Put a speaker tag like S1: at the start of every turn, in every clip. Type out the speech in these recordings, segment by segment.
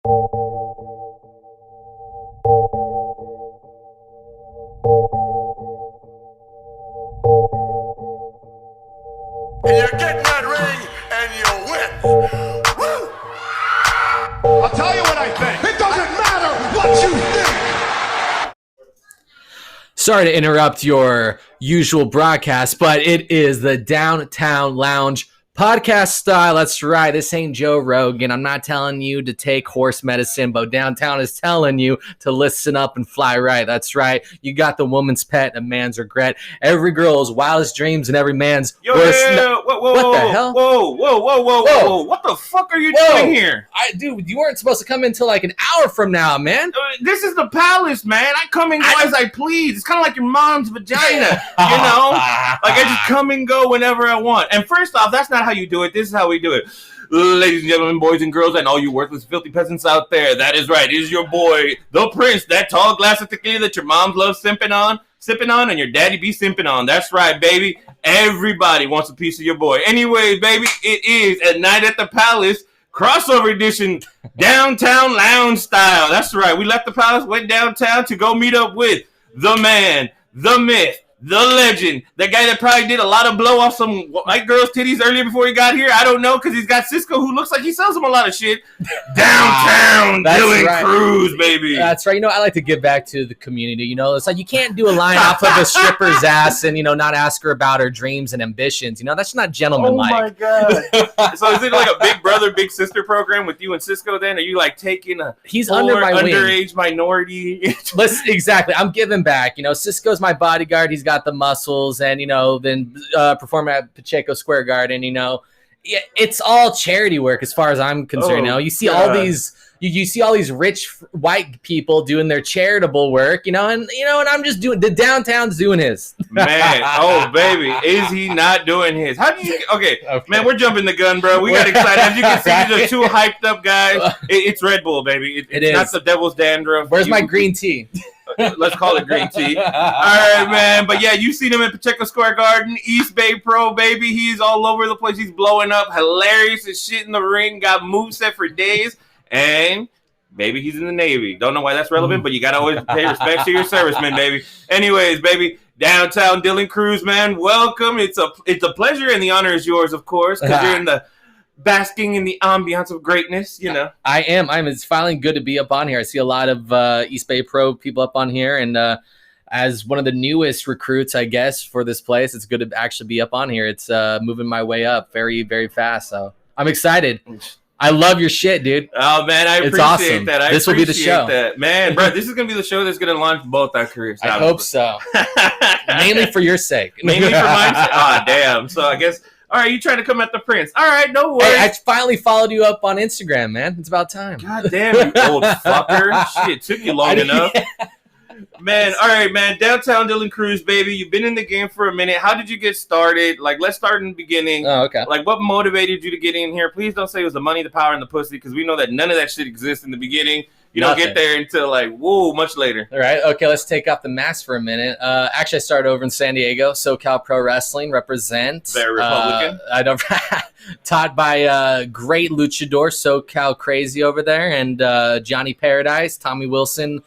S1: And you get in that ring and you win. Woo! I'll tell you what I think. It doesn't matter what you think.
S2: Sorry to interrupt your usual broadcast, but it is the Downtown Lounge podcast style. That's right. This ain't Joe Rogan. I'm not telling you to take horse medicine, but Downtown is telling you to listen up and fly right. That's right. You got the woman's pet, a man's regret. Every girl's wildest dreams and every man's worst. What the hell?
S3: Whoa. What the fuck are you doing here?
S2: Dude, you weren't supposed to come in until like an hour from now, man.
S3: This is the palace, man. I come and go as I please. It's kind of like your mom's vagina, you know? Like I just come and go whenever I want. And first off, that's not how you do it. This is how we do it. Ladies and gentlemen, boys and girls, and all you worthless, filthy peasants out there, that is right. It is your boy, the prince, that tall glass of tequila that your moms love sipping on, and your daddy be simping on. That's right, baby. Everybody wants a piece of your boy. Anyway, baby, it is at Night at the Palace, crossover edition, Downtown Lounge style. That's right. We left the palace, went downtown to go meet up with the man, the myth, the legend, the guy that probably did a lot of blow off some white girl's titties earlier before he got here. I don't know, because he's got Cisco, who looks like he sells him a lot of shit. Downtown Dylan Cruz, baby.
S2: That's right. You know, I like to give back to the community. You know, it's like you can't do a line off of a stripper's ass and, you know, not ask her about her dreams and ambitions. You know, that's not gentlemanlike.
S3: Oh, my God. So is it like a big brother, big sister program with you and Cisco then? Are you like taking a
S2: He's under my
S3: underage minority?
S2: Exactly. I'm giving back. You know, Cisco's my bodyguard. He's got the muscles, and, you know, then perform at Pacheco Square Garden. You know, it's all charity work as far as I'm concerned. You know, you see all these you see all these rich white people doing their charitable work, and I'm just doing, the downtown's doing his.
S3: Man, oh baby, is he not doing his? How do you? Okay, man, we're jumping the gun, bro. We got excited. As you can see, these are two hyped up guys. It's Red Bull, baby. It's not the devil's dandruff.
S2: Where's my green tea?
S3: Let's call it green tea. All right, man. But yeah, you seen him in Pacheco Square Garden, East Bay Pro, baby. He's all over the place. He's blowing up, hilarious as shit in the ring. Got moveset for days, and maybe he's in the Navy. Don't know why that's relevant, but you gotta always pay respect to your servicemen, baby. Anyways, baby, Downtown Dylan Cruz, man, welcome. It's a pleasure, and the honor is yours, of course, because you're in the basking in the ambiance of greatness, you know.
S2: I am. It's finally good to be up on here. I see a lot of East Bay Pro people up on here, and as one of the newest recruits, I guess, for this place, it's good to actually be up on here. It's moving my way up very, very fast, so I'm excited. I love your shit, dude.
S3: Oh, man, I appreciate
S2: awesome.
S3: that.
S2: This will be the show.
S3: That. Man, bro, this is going to be the show that's going to launch both our careers.
S2: I hope so. Mainly for your sake.
S3: Mainly for mine. Oh, damn. So I guess... All right, you trying to come at the prince. All right, no worries.
S2: Hey, I finally followed you up on Instagram, man. It's about time.
S3: God damn, you old fucker. Shit, took you long enough. Man, all right, man. Downtown Dylan Cruz, baby. You've been in the game for a minute. How did you get started? Like, let's start in the beginning.
S2: Oh, okay.
S3: Like, what motivated you to get in here? Please don't say it was the money, the power, and the pussy, because we know that none of that shit exists in the beginning. You don't get there until, like, whoa, much later.
S2: All right. Okay, let's take off the mask for a minute. Actually, I started over in San Diego. SoCal Pro Wrestling represents.
S3: Very Republican.
S2: I don't. Taught by great luchador, SoCal Crazy over there, and Johnny Paradise, Tommy Wilson.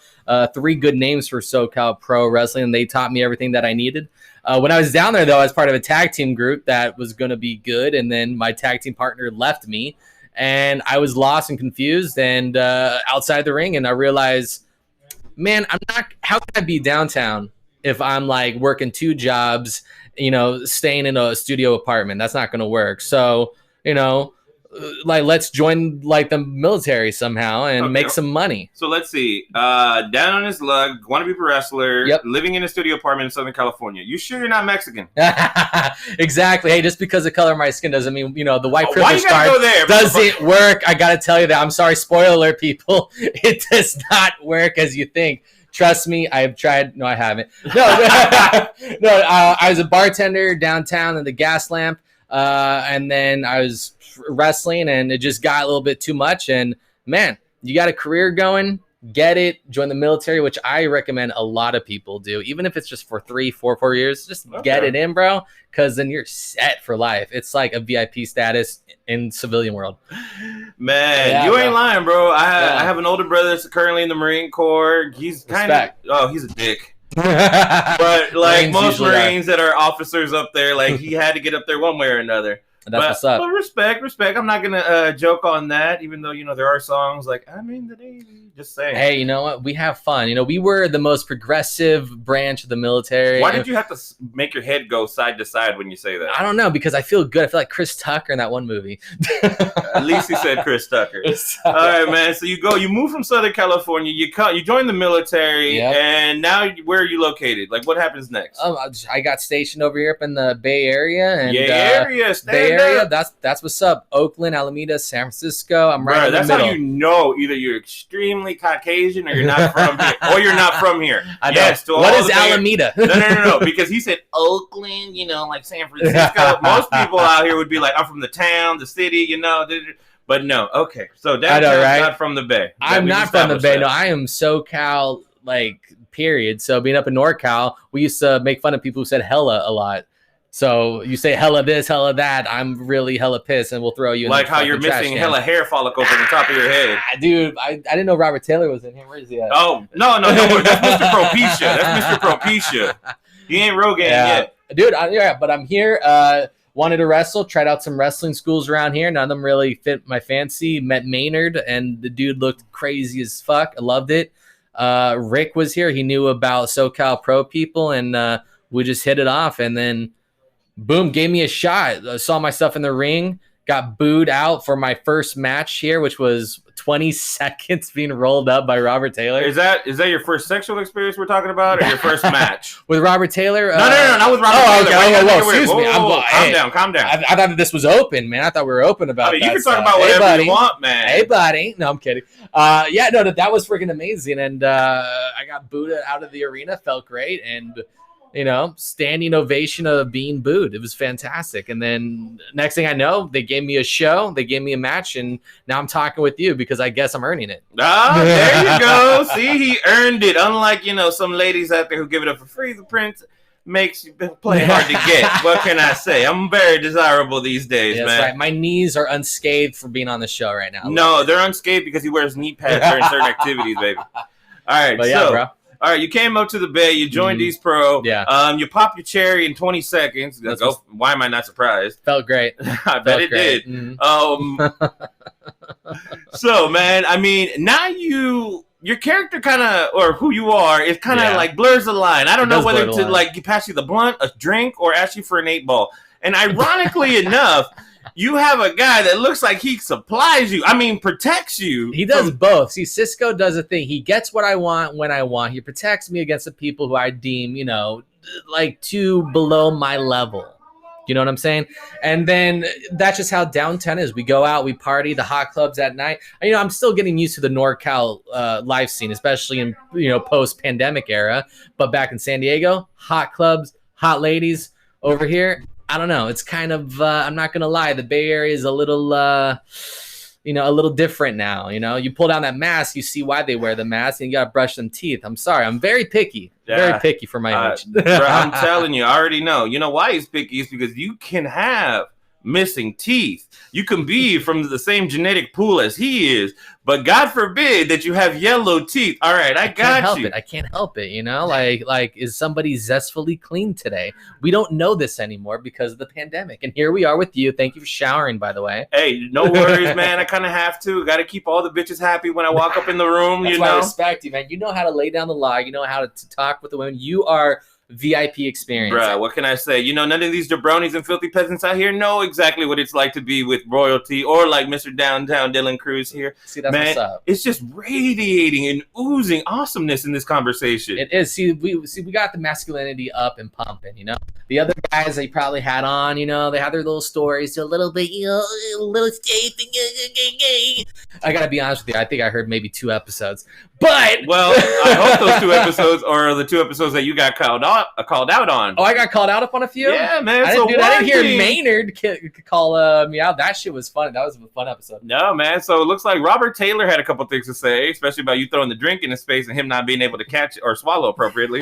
S2: 3 good names for SoCal Pro Wrestling, and they taught me everything that I needed. When I was down there, though, I was part of a tag team group that was going to be good, and then my tag team partner left me. And I was lost and confused and outside the ring. And I realized, man, how can I be downtown if I'm like working 2 jobs, you know, staying in a studio apartment? That's not going to work. So, you know, like, let's join like the military somehow and make some money.
S3: So let's see. Down on his luck, want to be a wrestler, living in a studio apartment in Southern California. You sure you're not Mexican?
S2: Exactly. Hey, just because the color of my skin doesn't mean, you know, the white privilege card
S3: go
S2: doesn't work. I got to tell you that. I'm sorry. Spoiler alert, people. It does not work as you think. Trust me, I've tried. No, I haven't. No, I was a bartender downtown in the Gas Lamp. And then I was wrestling, and it just got a little bit too much. And man, you got a career going, get it, join the military, which I recommend a lot of people do, even if it's just for 4 years. Just get it in, bro, because then you're set for life. It's like a VIP status in civilian world.
S3: Man, you ain't lying, bro. I have an older brother that's currently in the Marine Corps. He's kind of he's a dick. But like most Marines that are officers up there, like he had to get up there one way or another.
S2: That's what's up.
S3: But respect. I'm not gonna joke on that, even though there are songs like "I'm in the Navy." Just saying.
S2: Hey, you know what? We have fun. We were the most progressive branch of the military.
S3: Why did you have to make your head go side to side when you say that?
S2: I don't know, because I feel good. I feel like Chris Tucker in that one movie.
S3: At least he said Chris Tucker. All right, man. So you move from Southern California. You join the military, and now where are you located? Like, what happens next?
S2: I got stationed over here up in the Bay Area, and
S3: Bay Area.
S2: That's what's up. Oakland, Alameda, San Francisco. I'm right in the
S3: that's
S2: middle.
S3: How you know either you're extremely Caucasian or you're not from here. Or you're not from here.
S2: Yes. What is Alameda?
S3: No. Because he said Oakland, like San Francisco. Most people out here would be like, I'm from the town, the city, But no. Okay. So that's not from the Bay.
S2: I'm not from the Bay. No, I am SoCal, period. So being up in NorCal, we used to make fun of people who said hella a lot. So you say hella this, hella that, I'm really hella pissed, and we'll throw you in
S3: like how you're missing hella hair follicles on the top of your head.
S2: Dude, I didn't know Robert Taylor was in here. Where is he at?
S3: Oh, no, that's Mr. Propecia. That's Mr. Propecia. He ain't Rogan yet.
S2: Dude, but I'm here. Wanted to wrestle, tried out some wrestling schools around here. None of them really fit my fancy. Met Maynard, and the dude looked crazy as fuck. I loved it. Rick was here. He knew about SoCal Pro people, and we just hit it off, and then boom, gave me a shot. I saw myself in the ring, got booed out for my first match here, which was 20 seconds being rolled up by Robert Taylor.
S3: Is that your first sexual experience we're talking about, or your first match?
S2: With Robert Taylor?
S3: No, not with Robert Taylor.
S2: Okay. Excuse me.
S3: Calm down.
S2: I thought that this was open, man. I thought we were open about that.
S3: You can talk about whatever you want, man.
S2: Hey, buddy. No, I'm kidding. That was freaking amazing. And I got booed out of the arena. Felt great. And standing ovation of being booed. It was fantastic. And then next thing I know, they gave me a show, they gave me a match, and now I'm talking with you because I guess I'm earning it.
S3: There you go. See, he earned it. Unlike, some ladies out there who give it up for free, the prince makes you play hard to get. What can I say? I'm very desirable these days, man. That's right.
S2: My knees are unscathed for being on the show right now.
S3: No, they're unscathed because he wears knee pads during certain activities, baby. All right,
S2: bro.
S3: All right, you came up to the Bay. You joined East Pro.
S2: Yeah.
S3: You popped your cherry in 20 seconds. Why am I not surprised?
S2: Felt great.
S3: I bet it did. So, man, I mean, now your character kind of, or who you are, is kind of blurs the line. I don't know whether to pass you the blunt, a drink, or ask you for an 8-ball. And ironically enough, you have a guy that looks like he supplies you. I mean, protects you.
S2: He does both. See, Cisco does a thing. He gets what I want when I want. He protects me against the people who I deem, too below my level. You know what I'm saying? And then that's just how downtown is. We go out, we party, the hot clubs at night. I'm still getting used to the NorCal life scene, especially in, post-pandemic era. But back in San Diego, hot clubs, hot ladies. Over here, I don't know. It's kind of, I'm not going to lie. The Bay Area is a little, a little different now. You pull down that mask, you see why they wear the mask, and you got to brush them teeth. I'm sorry. I'm very picky. Very picky for my age.
S3: Bro, I'm telling you, I already know. You know why he's picky? Is because you can have missing teeth. You can be from the same genetic pool as he is, but God forbid that you have yellow teeth. All right, I got you.
S2: I can't help it. Like is somebody zestfully clean today? We don't know this anymore because of the pandemic, and here we are with you. Thank you for showering, by the way.
S3: Hey, no worries, man. I kind of have to. Got to keep all the bitches happy when I walk up in the room.
S2: That's why I respect you, man. You know how to lay down the law. You know how to talk with the women. You are VIP experience.
S3: Bruh, what can I say? None of these jabronis and filthy peasants out here know exactly what it's like to be with royalty or like Mr. Downtown Dylan Cruz here.
S2: See, that's what's up.
S3: It's just radiating and oozing awesomeness in this conversation.
S2: It is. See, we got the masculinity up and pumping, The other guys they probably had on, they had their little stories, a little bit, a little safe. I gotta be honest with you. I think I heard maybe 2 episodes. But
S3: well, I hope those 2 episodes are the 2 episodes that you got called on called out on.
S2: Oh, I got called out up on a few?
S3: Yeah, man.
S2: I
S3: so
S2: didn't hear
S3: thing-
S2: Maynard call me out. That shit was fun. That was a fun episode.
S3: No, man. So it looks like Robert Taylor had a couple things to say, especially about you throwing the drink in his face and him not being able to catch or swallow appropriately.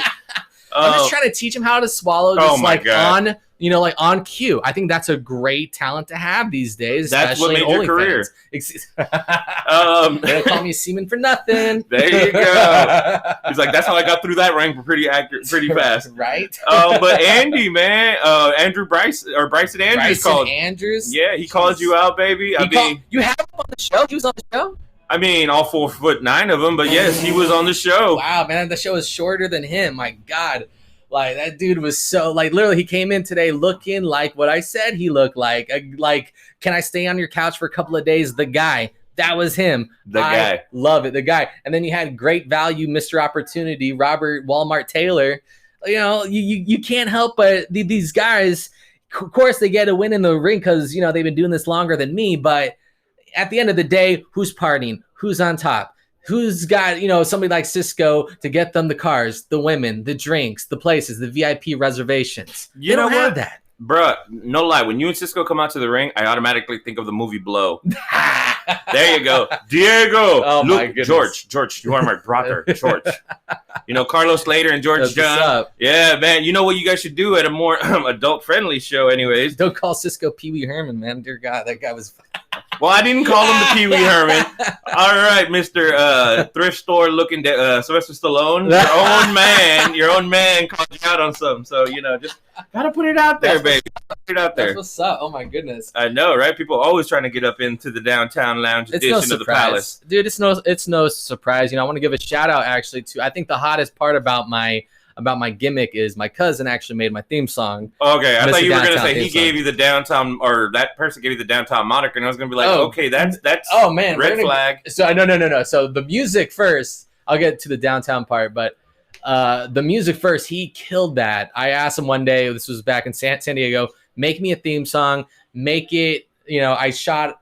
S2: I'm just trying to teach him how to swallow, just
S3: Oh my
S2: like
S3: God.
S2: on, you know, like on cue. I think that's a great talent to have these days.
S3: That's what
S2: especially
S3: made your career.
S2: They don't call me seaman for nothing.
S3: There you go. He's like, that's how I got through that rank pretty fast.
S2: Right?
S3: But Andy, man, Bryson Andrews
S2: Bryson
S3: called.
S2: Andrews.
S3: Yeah, he called you out, baby.
S2: You have him on the show? He was on the show?
S3: I mean, all 4'9" of them, but yes, he was on the show.
S2: Wow, man, the show is shorter than him. My God. Like, that dude was so, like, literally, he came in today looking like what I said he looked like. Like, can I stay on your couch for a couple of days? The guy. That was him.
S3: The guy.
S2: I love it. The guy. And then you had great value, Mr. Opportunity, Robert Walmart Taylor. You know, you can't help but these guys, of course, they get a win in the ring because, you know, they've been doing this longer than me. But at the end of the day, who's partying? Who's on top? Who's got, you know, somebody like Cisco to get them the cars, the women, the drinks, the places, the VIP reservations?
S3: You
S2: They
S3: know
S2: don't have
S3: what?
S2: that.
S3: Bruh, no lie. When you and Cisco come out to the ring, I automatically think of the movie Blow. There you go. Diego.
S2: Oh, my
S3: Look,
S2: goodness.
S3: George, you are my brother. George. You know, Carlos Slater and George
S2: That's what's
S3: John.
S2: up.
S3: Yeah, man. You know what you guys should do at a more adult-friendly show anyways?
S2: Don't call Cisco Pee Wee Herman, man. Dear God, that guy was.
S3: Well, I didn't call him the Pee Wee Herman. All right, Mr. Thrift Store looking Sylvester Stallone. Your own man called you out on something. So, you know, just gotta put it out there, baby. Put it out there.
S2: That's what's up. Oh my goodness.
S3: I know, right? People always trying to get up into the downtown lounge
S2: It's
S3: edition
S2: no
S3: of the
S2: surprise,
S3: Palace.
S2: dude. It's no surprise. You know, I want to give a shout out actually to. I think the hottest part about my gimmick is my cousin actually made my theme song.
S3: Okay, I
S2: Mr.
S3: thought you were gonna
S2: Downtown
S3: say he
S2: theme
S3: gave
S2: song.
S3: you the downtown, or that person gave you the downtown moniker, and I was gonna be like,
S2: Oh.
S3: okay, that's
S2: Oh man,
S3: red
S2: we're gonna-
S3: flag.
S2: So no. So the music first. I'll get to the downtown part, but the music first. He killed that. I asked him one day. This was back in San Diego. Make me a theme song. Make it. You know, I shot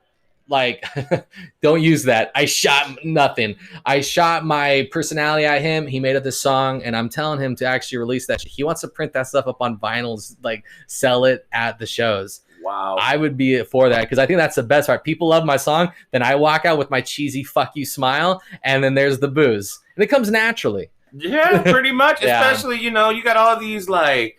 S2: like. Don't use that. I shot nothing. I shot my personality at him. He made up this song, and I'm telling him to actually release that. He wants to print that stuff up on vinyls, like sell it at the shows.
S3: Wow.
S2: I would be for that because I think that's the best part. People love my song, then I walk out with my cheesy "fuck you" smile, and then there's the booze, and it comes naturally.
S3: Yeah, pretty much.
S2: Yeah.
S3: Especially, you know, you got all these like,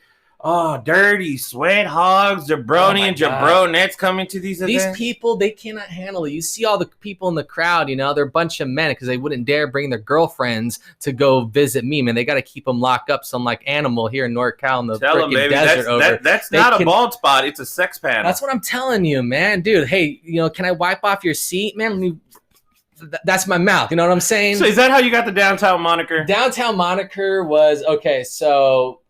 S3: dirty sweat hogs, jabroni
S2: Oh my
S3: and
S2: God.
S3: jabronettes coming to these
S2: These
S3: events.
S2: people, they cannot handle it. You see all the people in the crowd, you know, they're a bunch of men because they wouldn't dare bring their girlfriends to go visit me, man. They got to keep them locked up some like animal here in NorCal in the
S3: Tell them,
S2: freaking
S3: baby,
S2: desert
S3: that's
S2: They
S3: not a
S2: can-
S3: bald spot. It's a sex panel.
S2: That's what I'm telling you, man. Dude, hey, you know, can I wipe off your seat, man? Let me. That's my mouth. You know what I'm saying?
S3: So is that how you got the downtown moniker?
S2: Downtown moniker was okay. So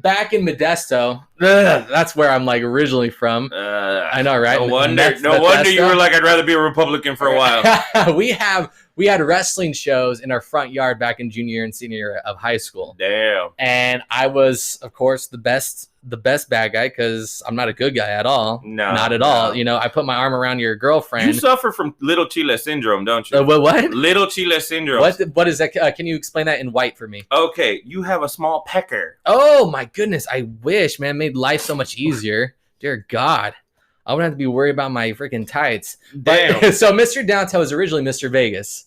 S2: back in Modesto, that's where I'm like originally from. I know, right?
S3: No wonder.
S2: That's
S3: No wonder you
S2: Modesto.
S3: were like, I'd rather be a Republican for a while.
S2: we had wrestling shows in our front yard back in junior and senior year of high school,
S3: Damn.
S2: and I was, of course, the best bad guy because I'm not a good guy at all.
S3: No,
S2: not at
S3: no.
S2: all. You know, I put my arm around your girlfriend.
S3: You suffer from little Chile syndrome, don't you?
S2: What?
S3: Little Chile syndrome.
S2: What is that? Can you explain that in white for me?
S3: Okay, you have a small pecker.
S2: Oh my goodness! I wish, man, it made life so much easier. Dear God, I wouldn't have to be worried about my freaking tights.
S3: Damn.
S2: But, so Mr. Downtown was originally Mr. Vegas.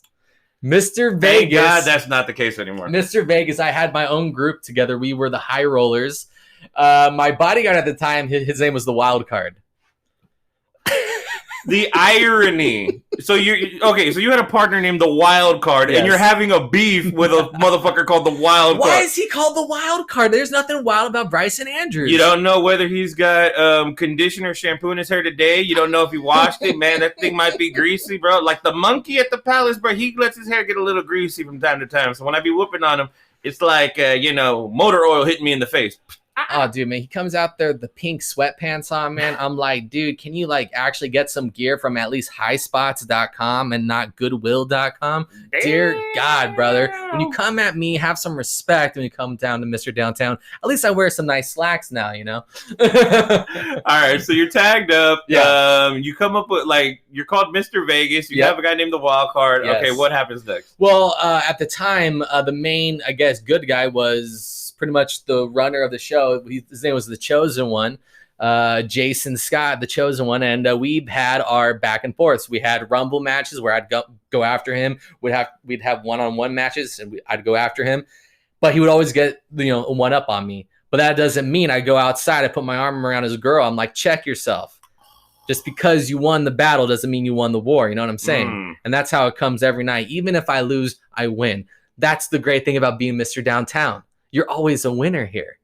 S2: Mr.
S3: Thank
S2: Vegas.
S3: God that's not the case anymore.
S2: Mr. Vegas. I had my own group together. We were the High Rollers. My bodyguard at the time, his name was the Wild Card.
S3: The irony. So you had a partner named the Wild Card,
S2: Yes.
S3: and you're having a beef with a motherfucker called the Wild
S2: Why
S3: Card.
S2: is he called the Wild Card? There's nothing wild about Bryson Andrews.
S3: You don't know whether he's got conditioner, shampoo in his hair today. You don't know if he washed it. Man, that thing might be greasy, bro. Like the monkey at the palace, bro. He lets his hair get a little greasy from time to time. So when I be whooping on him, it's like motor oil hitting me in the face.
S2: Oh, dude, man, he comes out there with the pink sweatpants on, man. I'm like, dude, can you like actually get some gear from at least highspots.com and not goodwill.com? Dear God, brother, when you come at me, have some respect when you come down to Mr. Downtown. At least I wear some nice slacks now, you know?
S3: All right, so you're tagged up.
S2: Yeah.
S3: You come up with you're called Mr. Vegas. You
S2: Yep.
S3: have a guy named the Wild Card.
S2: Yes.
S3: Okay, what happens next?
S2: Well, at the time, the main, I guess, good guy was pretty much the runner of the show. His name was the Chosen One, Jason Scott, the Chosen One, and we've had our back and forths. We had Rumble matches where I'd go after him. We'd have one-on-one matches, and I'd go after him, but he would always get one up on me. But that doesn't mean I go outside, I put my arm around his girl. I'm like, check yourself. Just because you won the battle doesn't mean you won the war. You know what I'm saying? And that's how it comes every night. Even if I lose, I win. That's the great thing about being Mr. Downtown. You're always a winner here.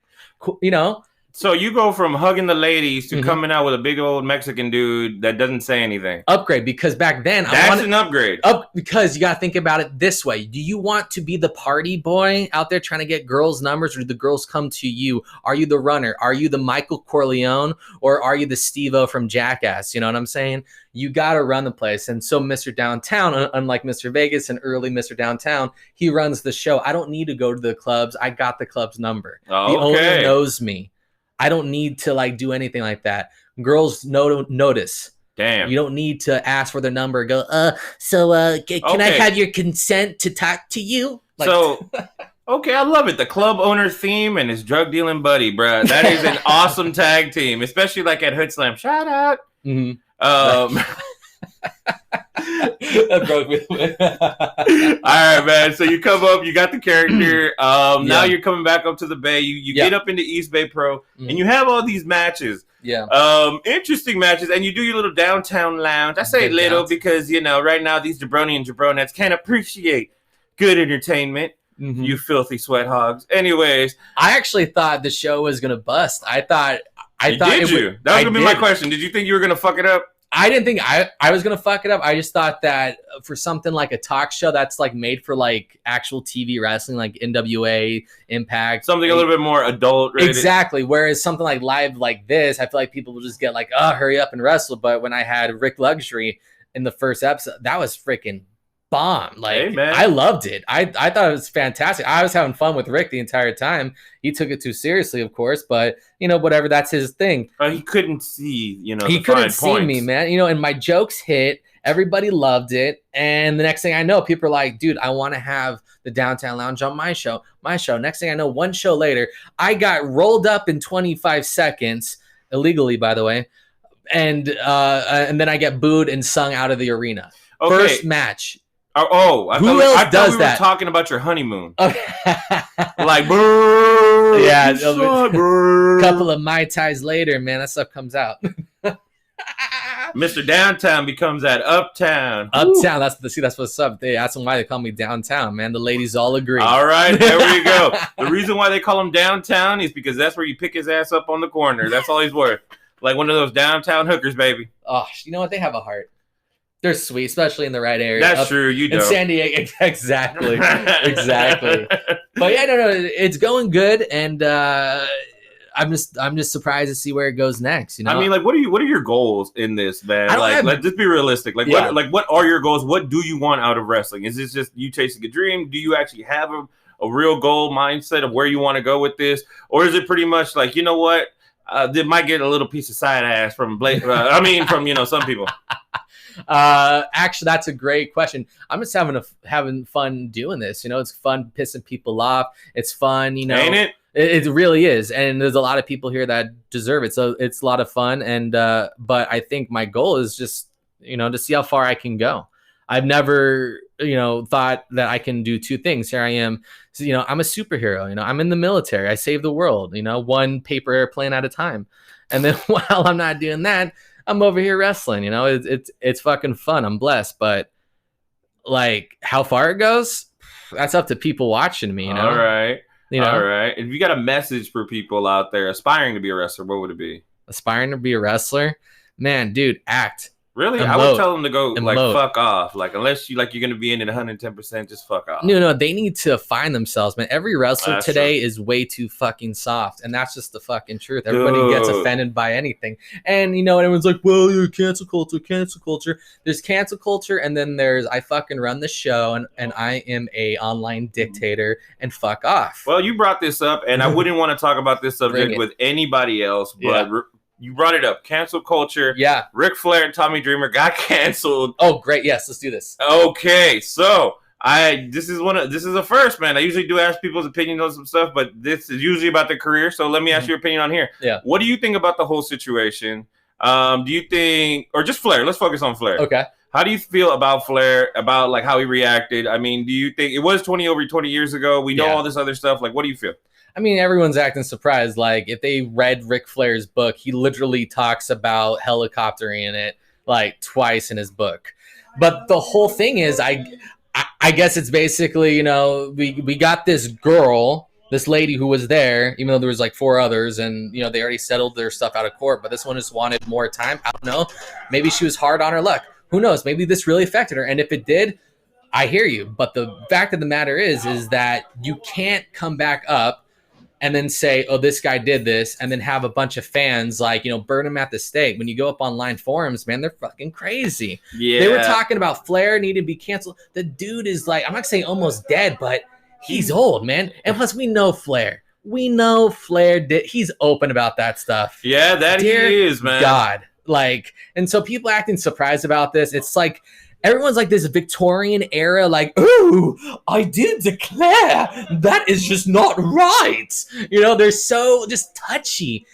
S3: So you go from hugging the ladies to coming out with a big old Mexican dude that doesn't say anything.
S2: Upgrade, because back then
S3: that's an upgrade.
S2: Because you got to think about it this way. Do you want to be the party boy out there trying to get girls' numbers, or do the girls come to you? Are you the runner? Are you the Michael Corleone, or are you the Steve-O from Jackass? You know what I'm saying? You got to run the place. And so Mr. Downtown, unlike Mr. Vegas and early Mr. Downtown, he runs the show. I don't need to go to the clubs. I got the club's number. The owner knows me. I don't need to do anything like that. Girls notice.
S3: Damn.
S2: You don't need to ask for their number. Go, can I have your consent to talk to you?
S3: Okay, I love it. The club owner theme and his drug dealing buddy, bruh. That is an awesome tag team, especially at Hood Slam. Shout out.
S2: Mm-hmm.
S3: That broke me. All right, man. So you come up, you got the character. Now you're coming back up to the Bay. You get up into East Bay Pro, and you have all these matches.
S2: Yeah.
S3: Interesting matches, and you do your little downtown lounge. I say little because right now these jabroni and jabronettes can't appreciate good entertainment. Mm-hmm. You filthy sweat hogs. Anyways,
S2: I actually thought the show was gonna bust. I thought.
S3: That was gonna be my question. Did you think you were gonna fuck it up?
S2: I didn't think I was going to fuck it up. I just thought that for something like a talk show that's made for actual TV wrestling, like NWA, Impact.
S3: Something a little bit more adult rated.
S2: Exactly. Whereas something live like this, I feel like people will just get hurry up and wrestle. But when I had Rick Luxury in the first episode, that was freaking bomb. Hey, man. I loved it. I thought it was fantastic. I was having fun with Rick the entire time. He took it too seriously, of course, but whatever, that's his thing.
S3: He couldn't see,
S2: he couldn't see me, man. And my jokes hit. Everybody loved it. And the next thing I know, people are like, dude, I want to have the Downtown Lounge on my show. Next thing I know, one show later, I got rolled up in 25 seconds, illegally, by the way. And then I get booed and sung out of the arena. Okay. First match.
S3: Who else does that? Were talking about your honeymoon.
S2: Okay.
S3: Brrr,
S2: yeah, a couple of Mai Tais later, man, that stuff comes out.
S3: Mr. Downtown becomes that Uptown.
S2: Uptown, that's what's up. That's why they call me Downtown, man. The ladies all agree.
S3: All right, there we go. The reason why they call him Downtown is because that's where you pick his ass up on the corner. That's all he's worth. Like one of those downtown hookers, baby.
S2: Oh, you know what? They have a heart. They're sweet, especially in the right area.
S3: That's true. You don't.
S2: In San Diego, exactly. But yeah, no, it's going good, and I'm just surprised to see where it goes next.
S3: I mean, what are your goals in this, man? Let's just be realistic. What are your goals? What do you want out of wrestling? Is this just you chasing a dream? Do you actually have a real goal mindset of where you want to go with this, or is it pretty much like, you know what? They might get a little piece of side ass from Blake. From some people.
S2: Actually, that's a great question. I'm just having fun doing this. It's fun pissing people off. It's fun,
S3: Ain't it?
S2: It really is, and there's a lot of people here that deserve it. So it's a lot of fun, and but I think my goal is just to see how far I can go. I've never thought that I can do two things. Here I am. So, I'm a superhero. I'm in the military. I save the world. One paper airplane at a time, and then while I'm not doing that, I'm over here wrestling. It's fucking fun. I'm blessed, but how far it goes, that's up to people watching me.
S3: All right. All right. If you got a message for people out there aspiring to be a wrestler, what would it be?
S2: Aspiring to be a wrestler, man, dude, act.
S3: Really? I would tell them to go fuck off. Unless you're going to be in it 110%, just fuck off.
S2: No, they need to find themselves, man. Every wrestler today is way too fucking soft, and that's just the fucking truth. Everybody gets offended by anything, and everyone's like, "Well, you're cancel culture." There's cancel culture, and then there's I fucking run the show, and I am a online dictator, and fuck off.
S3: Well, you brought this up, and I wouldn't want to talk about this subject with anybody else, but. Yeah. You brought it up. Cancel culture.
S2: Yeah.
S3: Ric Flair and Tommy Dreamer got canceled.
S2: Oh, great. Yes, let's do this.
S3: Okay. So, This is a first, man. I usually do ask people's opinions on some stuff, but this is usually about their career. So let me ask your opinion on here.
S2: Yeah.
S3: What do you think about the whole situation? Do you think, or just Flair? Let's focus on Flair.
S2: Okay.
S3: How do you feel about Flair? About like how he reacted? I mean, do you think it was over 20 years ago? We know all this other stuff. Like, what do you feel?
S2: I mean, everyone's acting surprised. Like, if they read Ric Flair's book, he literally talks about helicoptering in it like twice in his book. But the whole thing is, I guess it's basically, we got this girl, this lady who was there, even though there was like 4 others, and they already settled their stuff out of court. But this one just wanted more time. I don't know. Maybe she was hard on her luck. Who knows? Maybe this really affected her. And if it did, I hear you. But the fact of the matter is that you can't come back up and then say, oh, this guy did this, and then have a bunch of fans burn him at the stake. When you go up online forums, man, they're fucking crazy.
S3: Yeah.
S2: They were talking about Flair needing to be canceled. The dude is like, I'm not saying almost dead, but he's old, man. And plus, we know Flair. He's open about that stuff.
S3: Yeah, he is, man.
S2: God. And so people acting surprised about this. It's like, everyone's like this Victorian era, like, ooh, I did declare that is just not right. They're so just touchy.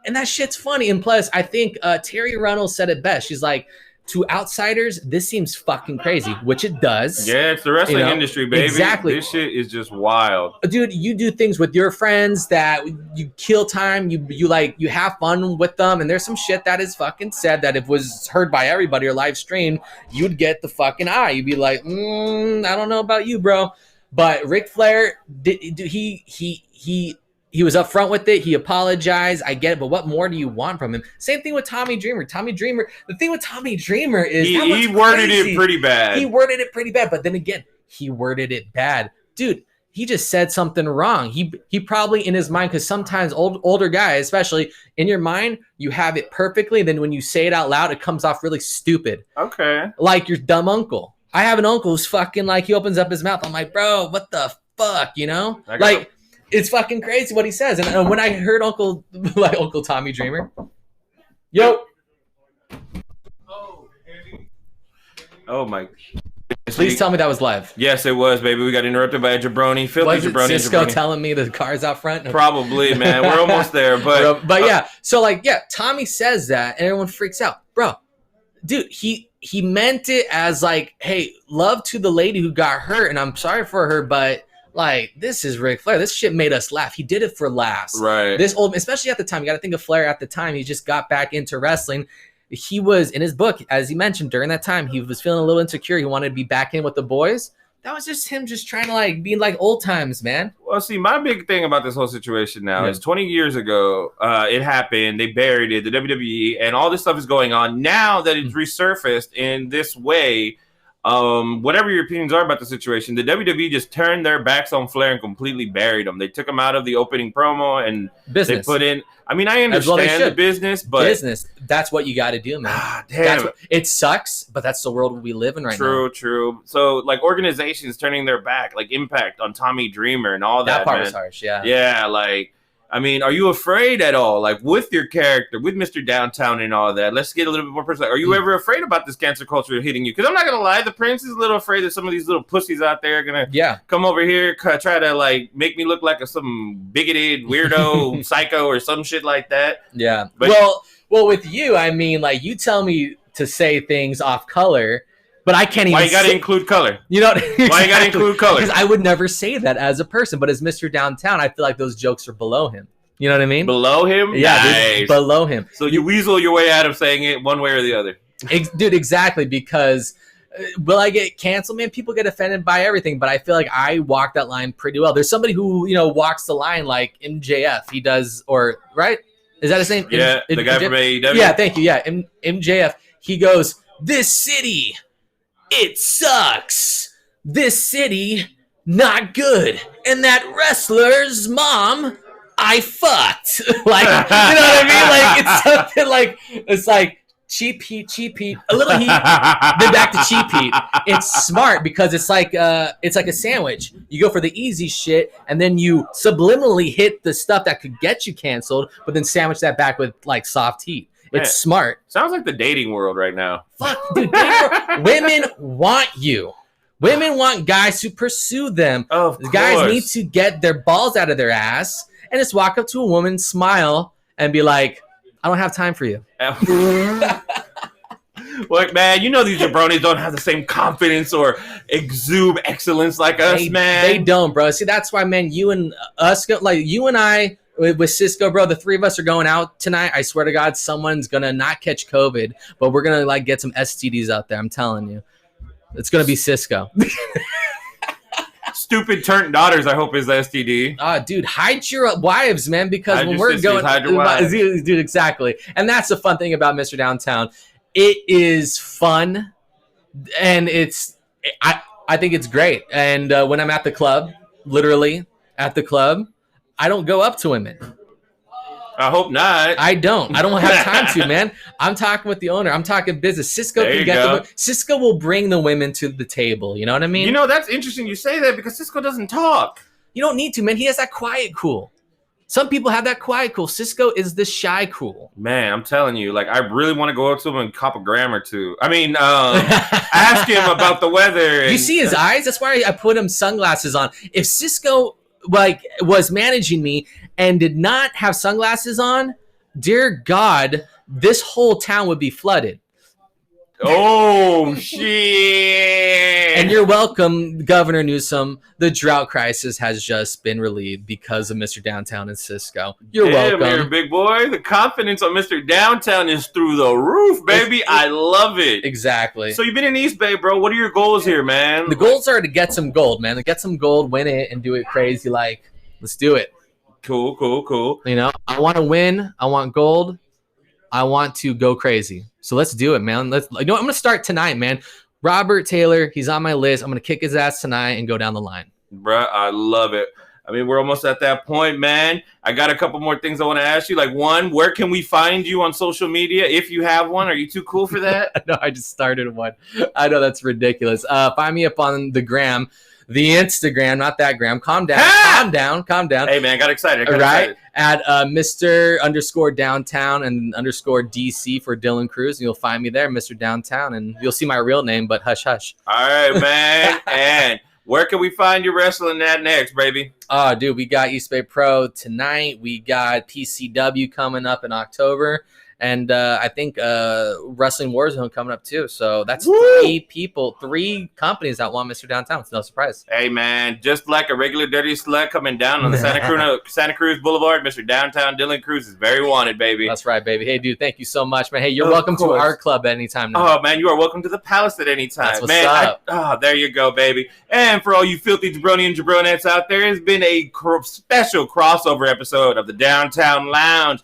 S2: And that shit's funny. And plus, I think Terry Runnels said it best. She's like, to outsiders, this seems fucking crazy, which it does.
S3: Yeah, it's the wrestling industry, baby.
S2: Exactly.
S3: This shit is just wild.
S2: Dude, you do things with your friends that you kill time, you have fun with them, and there's some shit that is fucking said that if it was heard by everybody or live streamed, you'd get the fucking eye. You'd be like, I don't know about you, bro. But Ric Flair, he was upfront with it. He apologized. I get it, but what more do you want from him? Same thing with Tommy Dreamer. The thing with Tommy Dreamer is
S3: he worded it pretty bad.
S2: He worded it pretty bad, but then again, he worded it bad. Dude, he just said something wrong. He probably in his mind, because sometimes older guys, especially in your mind, you have it perfectly. And then when you say it out loud, it comes off really stupid.
S3: Okay.
S2: Like your dumb uncle. I have an uncle who's fucking like, he opens up his mouth. I'm like, bro, what the fuck, it's fucking crazy what he says. And when I heard Uncle Tommy Dreamer, yo.
S3: Oh my.
S2: Please tell me that was live.
S3: Yes, it was, baby. We got interrupted by a jabroni. Filthy
S2: was it
S3: jabroni.
S2: Cisco telling me the car's out front?
S3: Probably, man. We're almost there. But
S2: yeah. So Tommy says that and everyone freaks out. Bro, dude, he meant it as like, hey, love to the lady who got hurt, and I'm sorry for her, but this is Ric Flair. This shit made us laugh. He did it for laughs.
S3: Right.
S2: Especially at the time. You got to think of Flair at the time. He just got back into wrestling. He was, in his book, as he mentioned, during that time, he was feeling a little insecure. He wanted to be back in with the boys. That was just him just trying to be like old times, man.
S3: Well, see, my big thing about this whole situation now is 20 years ago, it happened. They buried it, the WWE, and all this stuff is going on. Now that it's resurfaced in this way, whatever your opinions are about the situation, the WWE just turned their backs on Flair and completely buried him. They took him out of the opening promo and
S2: business.
S3: They put in. I mean, I understand the business, but
S2: that's what you got to do, man.
S3: Damn,
S2: it sucks, but that's the world we live in right
S3: now. True. So, organizations turning their back, like Impact on Tommy Dreamer and all that.
S2: That part was harsh, yeah.
S3: Yeah, I mean, are you afraid at all? With your character, with Mr. Downtown and all that, let's get a little bit more personal. Are you ever afraid about this cancer culture hitting you? Because I'm not going to lie, the Prince is a little afraid that some of these little pussies out there are going to come over here, try to, make me look like some bigoted weirdo psycho or some shit like that.
S2: Yeah. But, well, with you, I mean, you tell me to say things off color, but I can't even.
S3: Why you got to include color?
S2: Exactly.
S3: Why you got to include color?
S2: Because I would never say that as a person, but as Mr. Downtown, I feel like those jokes are below him. You know what I mean?
S3: Below him?
S2: Yeah,
S3: nice.
S2: Below him.
S3: So you weasel your way out of saying it one way or the other.
S2: Dude, exactly, because will I get canceled? Man, people get offended by everything, but I feel like I walk that line pretty well. There's somebody who, walks the line like MJF. He does, or, right? Is that his name?
S3: Yeah, the guy from AEW.
S2: Yeah, thank you. Yeah, MJF. He goes, this city, it sucks. This city, not good. And that wrestler's mom, I fucked. You know what I mean? It's something it's like cheap heat, a little heat, then back to cheap heat. It's smart because it's like a sandwich. You go for the easy shit, and then you subliminally hit the stuff that could get you canceled, but then sandwich that back with soft heat. It's smart.
S3: Sounds like the dating world right now.
S2: Fuck, dude. Women want you. Women want guys to pursue them.
S3: Of
S2: Guys
S3: course.
S2: need to get their balls out of their ass and just walk up to a woman, smile, and be like, I don't have time for you.
S3: Look, man, you know these jabronis don't have the same confidence or exude excellence like us, man.
S2: They don't, bro. See, that's why, man, you and us, like you and I with Cisco, bro, the three of us are going out tonight. I swear to God, someone's going to not catch COVID, but we're going to like get some STDs out there. I'm telling you. It's going to be Cisco.
S3: Stupid turnt daughters, I hope, is the STD.
S2: Dude, hide your wives, man, because
S3: Hide
S2: when
S3: your
S2: we're
S3: sisters,
S2: going,
S3: hide your wives.
S2: dude, exactly. And that's the fun thing about Mr. Downtown. It is fun, and I think it's great. And when I'm at the club, literally at the club, I don't go up to women.
S3: I hope not.
S2: I don't have time to, man. I'm talking with the owner. I'm talking business. Cisco
S3: There
S2: can
S3: you
S2: get
S3: go.
S2: Cisco will bring the women to the table. You know what I mean?
S3: You know, that's interesting you say that because Cisco doesn't talk.
S2: You don't need to, man. He has that quiet cool. Some people have that quiet cool. Cisco is the shy cool.
S3: Man, I'm telling you, like, I really want to go up to him and cop a gram or two. I mean, ask him about the weather. And,
S2: You see his eyes? That's why I put him sunglasses on. If Cisco like was managing me and did not have sunglasses on, dear God, this whole town would be flooded.
S3: Oh, shit.
S2: And you're welcome, Governor Newsom. The drought crisis has just been relieved because of Mr. Downtown and Cisco. You're
S3: Damn,
S2: welcome.
S3: here, big boy. The confidence on Mr. Downtown is through the roof, baby. I love it.
S2: Exactly.
S3: So you've been in East Bay, bro. What are your goals here, man?
S2: The goals are to get some gold, man. To get some gold, win it, and do it crazy. Like, let's do it.
S3: Cool.
S2: You know, I want to win. I want gold. I want to go crazy. So let's do it, man. I'm gonna start tonight, man. Robert Taylor, he's on my list. I'm gonna kick his ass tonight and go down the line.
S3: Bruh, I love it. I mean, we're almost at that point, man. I got a couple more things I want to ask you. Like, one, where can we find you on social media if you have one? Are you too cool for that?
S2: No, I just started one. I know that's ridiculous. Find me up on the gram, the Instagram, not that gram. Calm down. Calm down.
S3: Hey, man, I got excited.
S2: Right? At Mr. Downtown and _DC for Dylan Cruz. You'll find me there, Mr. Downtown, and you'll see my real name, but hush, hush.
S3: All right, man. And where can we find you wrestling at next, baby?
S2: Oh, dude, we got East Bay Pro tonight. We got PCW coming up in October. And I think Wrestling Warzone coming up too. So that's three companies that want Mr. Downtown. It's no surprise.
S3: Hey, man, just like a regular dirty slut coming down on the Santa Cruz Boulevard, Mr. Downtown Dylan Cruz is very wanted, baby.
S2: That's right, baby. Hey, dude, thank you so much, man. Hey, you're welcome to our club anytime now.
S3: Oh, man, you are welcome to the Palace at any time.
S2: That's what's
S3: man,
S2: up.
S3: There you go, baby. And for all you filthy jabroni and jabronettes out there, it's been a special crossover episode of the Downtown Lounge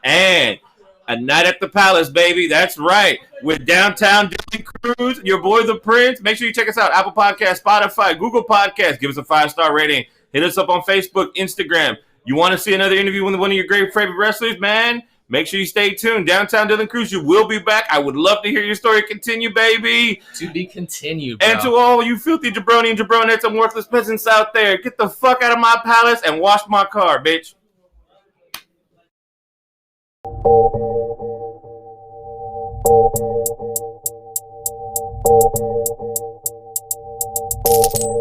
S3: and a night at the Palace, baby. That's right. With Downtown Dylan Cruz, your boy the Prince. Make sure you check us out. Apple Podcasts, Spotify, Google Podcasts. Give us a 5-star rating. Hit us up on Facebook, Instagram. You want to see another interview with one of your great favorite wrestlers, man? Make sure you stay tuned. Downtown Dylan Cruz, you will be back. I would love to hear your story continue, baby.
S2: To be continued, bro.
S3: And to all you filthy jabroni and jabronettes and worthless peasants out there, get the fuck out of my palace and wash my car, bitch.
S4: Thank you.